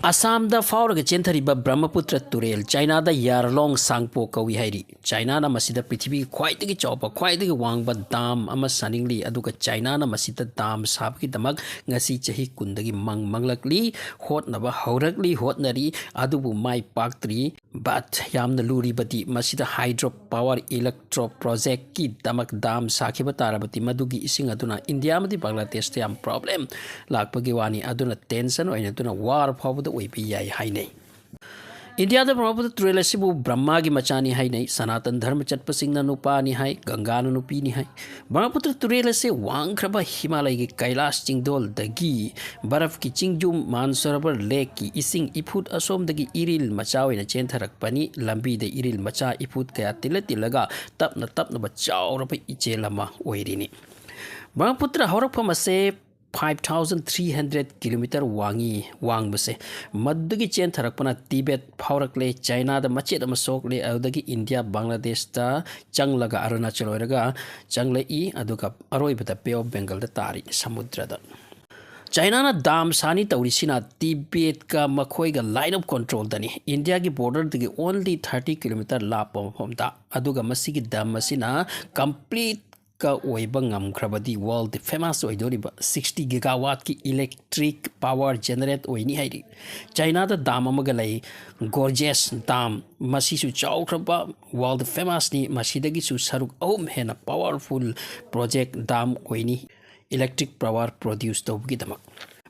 Assam da fauraga chenthariba Brahmaputra turel China da yarlong sangpo kawi hairi China na masida prithibi khwaidagi chawpa khwaidagi wangba dam ama saningli aduga China na masida dam sabki damak ngasi chahi kundagi manglakli hotnaba haurakli hotnari adubu mai paktri but yamna luri bati masida hydro power electro project ki damak dam sakhiba tarabati madugi ising aduna India madi Bangladesh te am problem lakpagi wani aduna tension oina aduna war phawda oibi yai hainai India da Brahmaputra turel asibu Brahma gi machani hainai sanatan dharma chatpasingna nupa ni hai Ganga na nupi ni hai Brahmaputra turel ase wangkraba Himalaya gi Kailash chingdol dagi baraf ki chingjum Mansarovar lake ki ising ifut asom dagi iril machawi na chentharak pani lambi de iril macha ifut kaya tilatilaga tapna ba chauraba ichelama oirini Brahmaputra horakpham ase 5,300 kilometer wang base maddugi chen tharakpana Tibet phaurakle China da machet ama sokle adagi India Bangladesh ta changlaga Arunachal oiraga changle I aduga aroibata Bay of Bengal da tari samudra da China na dam sani taurisina Tibet ka makhoi ga line of control dani India gi border dagi only 30 kilometer lap pomda aduga masigi dam masina complete ka oiba ngamkhrabadi world famous oidori 60 gigawatt ki electric power generate oini hairi China da dam amaga lai gorgeous dam masi su chawkhraba world famous ni masidagi su saruk ahum hena powerful project dam oini electric power produce tawgi damak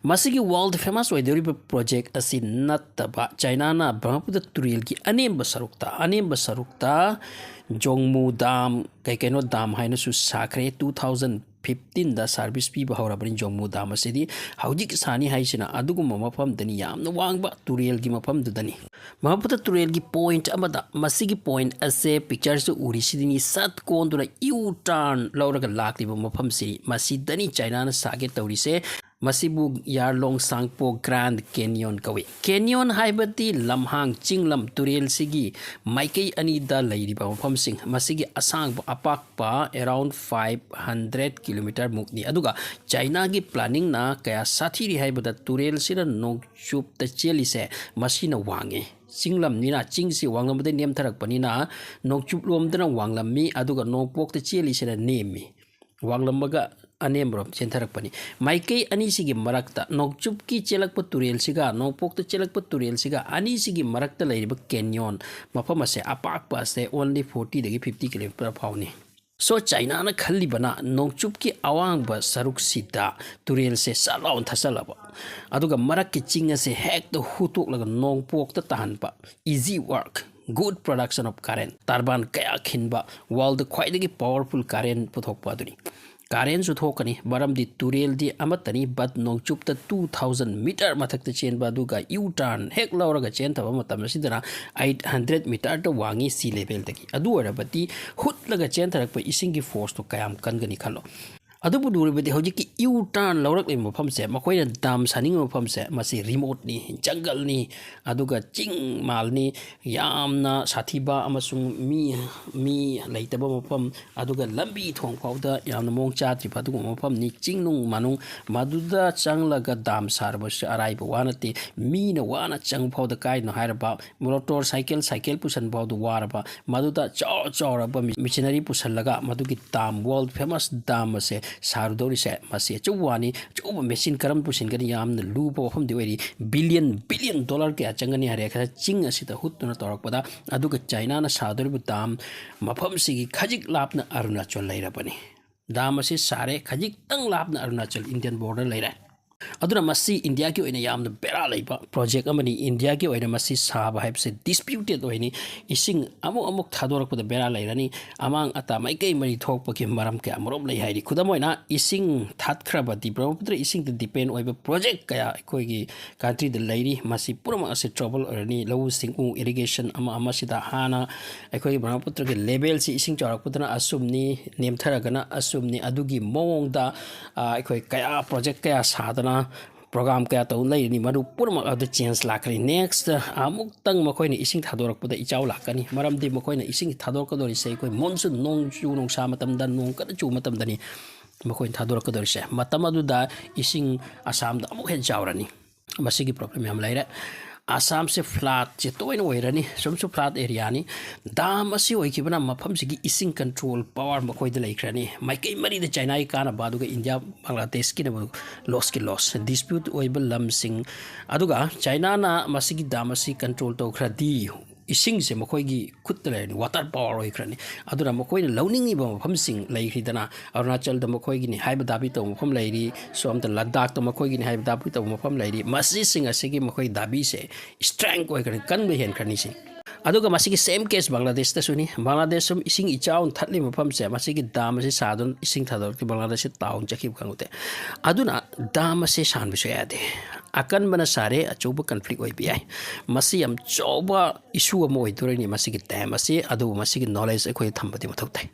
masigi world famous oidori project asi nattaba China na Brahmaputra turil ki anemba sarukta Jongmu Dam kaikeno dam haina su sakre 2015 da service pi bahawrabani Jongmu Dam asidi haujik sani haisina adugu mafam dani yamna wangba turel gi mafam dani Brahmaputra turel gi point amada masigi point ase pictures uri sidini sat kondura U-turn lauraga lakliba mafam siri masidani China na sage tawrise Masibu Yarlong Sangpo Grand Canyon kawi. Canyon haibati lamhang chinglam turel sigi maikei anida lairiba mafam sing masigi asang apakpa around 500 kilometer mukni aduga China gi planning na kaya sathiri haibata turel sira nokchup ta chelise masina wange chinglam nina chingsi wanglam de nem tharak panina nokchup lom dana wanglam mi aduga nokpok ta chelise na nemi wanglam maga anemrom chentherak pani maikei ani sigi marakta nokchup ki chelakpa turel siga nokpok ta chelakpa turel siga ani sigi marakta leiriba canyon mafam ase apakpa ase only 40 dagi 50 km phawni so China na khalli bana nokchup ki awang ba saruk sita turel se salaun thasalaba aduga marak ki chinga se hek to hutuk laga nokpok ta tahanpa easy work good production of current tarban kaya khinba world khwaidagi powerful current puthokpa duni current su thokani baram di turel di amatani but nongchup ta 2000 meter mathak ta chen ba duga U-turn hek lauraga chen thaba matam sidana 800 meter ta wangi sea level taki adu arabati hutlaga chen tharak pa ising gi force to kayam kangani khalo adubu duribadi hojiki U-turn laurak le mafam se makoina dam saning mafam se masi remote ni jungle ni aduga ching mal ni yamna sathiba amasung mi leitaba mafam aduga lambi thong phawda yamna mongcha tri padu mafam ni chingnung manung maduda changlaga dam sarbas araiba wanati mi na wana chang phawda kai no hairaba motor cycle pusan phawda waraba maduda chawraba missionary pusallaga madugi dam world famous dam ase Sarudori se masi chuwani chuba machine karam pusin gani yamna lupa wafam diwari billion dollar ke achangani hare kha ching asita hutuna torakpada aduga China na Sarudori dam mafam sigi khajik lapna Arunachal lairapani dam ase sare khajik tang lapna Arunachal Indian border laira aduna masi India ki oina yamna bera laiba project amani India ki oina masi saba haibse disputed oini ising amuk thadorak pada bera lairani amang ata mai kai mari thokpa ki maram ke amrom lai hairi khudamoina ising thatkhraba di Brahmaputra ising the depend oiba project kaya koi gi country the lairi masi purama ase trouble orani low singu irrigation ama sida hana koi Brahmaputra ke level si ising charak putana asumni nemtharagana asumni adugi mongda koi kaya project kaya sadana program kaya to lai ni maru purma of the change lakri next amuk tang makoi ni ising thadorak pada ichau lakani maram di makoi na ising thador ka dori sei koi monsoon nong chu nong sa matam dan nong ka chu matam dani makoi thador ka dori se matam adu da ising Assam da amuk hen jawrani ꯃꯁꯤꯒꯤ problem ꯌꯥꯝ ꯂꯩꯔꯦ ꯑꯁꯥꯝꯁꯦ ꯐ꯭ꯂꯥꯠꯁꯦ ꯇꯣꯏꯅ ꯑꯣꯏꯔꯅꯤ ꯁꯨꯝꯁꯨ flat ꯑꯦꯔꯤꯌꯥꯅꯤ ꯗꯥꯝ ꯑꯁꯤ ꯑꯣꯏꯈꯤꯕꯅ ꯃꯐꯝꯁꯤꯒꯤ ꯏꯁꯤꯡ control power ꯃꯈꯣꯏꯗ ꯂꯩꯈ꯭ꯔꯅꯤ ꯃꯥꯏꯀꯩ ꯃꯔꯤꯗ ꯆꯥꯏꯅꯥꯒꯤ ꯀꯥꯟꯅꯕ ꯑꯗꯨꯒ ꯏꯟꯗꯤꯌꯥ ꯕꯪꯒ꯭ꯂꯥꯗꯦꯁꯀꯤꯅ ꯂꯣꯁꯀꯤ ꯂꯣꯁ ꯗꯤꯁꯄ꯭ꯌꯨꯠ ꯑꯣꯏꯕ ꯂꯝꯁꯤꯡ ꯑꯗꯨꯒ ꯆꯥꯏꯅꯥꯅ ꯃꯁꯤꯒꯤ ꯗꯥꯝ ꯑꯁꯤ ꯀꯟꯇ꯭ꯔꯣꯜ ꯇꯧꯈ꯭ꯔꯗꯤ ꯏꯁꯤꯡꯁꯦ ꯃꯈꯣꯏꯒꯤ ꯈꯨꯠꯇ ꯂꯩꯔꯅꯤ ꯋꯥꯇꯔ ꯄꯋꯥꯔ ꯑꯣꯏꯈ꯭ꯔꯅꯤ ꯑꯗꯨꯅ ꯃꯈꯣꯏꯅ ꯂꯧꯅꯤꯡꯉꯤꯕ ꯃꯐꯝꯁꯤꯡ ꯂꯩꯈ꯭ꯔꯤꯗꯅ ꯑꯔꯨꯅꯥꯆꯜꯗ ꯃꯈꯣꯏꯒꯤꯅꯤ ꯍꯥꯏꯕ ꯗꯥꯕꯤ ꯇꯧꯕ ꯃꯐꯝ ꯂꯩꯔꯤ ꯁꯣꯝꯗ ꯂꯗꯥꯛꯇ ꯃꯈꯣꯏꯒꯤꯅꯤ ꯍꯥꯏꯕ ꯗꯥꯕꯤ ꯇꯧꯕ ꯃꯐꯝ ꯂꯩꯔꯤ ꯃꯁꯤꯁꯤꯡ ꯑꯁꯤꯒꯤ ꯃꯈꯣꯏ ꯗꯥꯕꯤꯁꯦ ꯁ꯭ꯇꯔꯦꯡ ꯑꯣꯏꯈ꯭ꯔꯅꯤ ꯀꯟꯕ ꯍꯦꯟꯈ꯭ꯔꯅꯤ ꯁꯤ ꯑꯗꯨꯒ ꯃꯁꯤꯒꯤ ꯁꯦꯝ ꯀꯦꯁ ꯕꯪꯒ꯭ꯂꯥꯗꯦꯁꯇꯁꯨꯅꯤ ꯕꯪꯒ꯭ꯂꯥꯗꯦꯁ ꯁꯨꯝ ꯏꯁꯤꯡ ꯏꯆꯥꯎꯅ ꯊꯠꯂꯤꯕ ꯃꯐꯝꯁꯦ ꯃꯁꯤꯒꯤ ꯗꯥꯝ ꯑꯁꯤ ꯁꯥꯗꯨꯅ ꯏꯁꯤꯡ ꯊꯥꯗꯣꯔꯛꯇꯦ ꯕꯪꯒ꯭ꯂꯥꯗꯦꯁꯁꯤ ꯇꯥꯎꯟ ꯆꯠꯈꯤꯕ ꯈꯪꯍꯧꯗꯦ ꯑꯗꯨꯅ ꯗꯥꯝ ꯑꯁꯤ ꯁꯥꯟꯕꯁꯨ ꯌꯥꯗꯦ ꯑꯀꯟꯕꯅ ꯁꯥꯔꯦ ꯑꯆꯧꯕ ꯀꯟꯐ꯭ꯂꯤꯛ ꯑꯣꯏꯕ ꯌꯥꯏ ꯃꯁꯤ ꯌꯥꯝ ꯆꯥꯎꯕ ꯏꯁꯨ ꯑꯃ ꯑꯣꯏꯗꯣꯔꯤꯅꯤ ꯃꯁꯤꯒꯤ ꯗꯥꯝ ꯑꯁꯤ ꯑꯗꯨꯕꯨ ꯃꯁꯤꯒꯤ ꯅꯣꯂꯦꯖ ꯑꯩꯈꯣꯏ ꯊꯝꯕꯗꯤ ꯃꯊꯧ ꯇꯥꯏ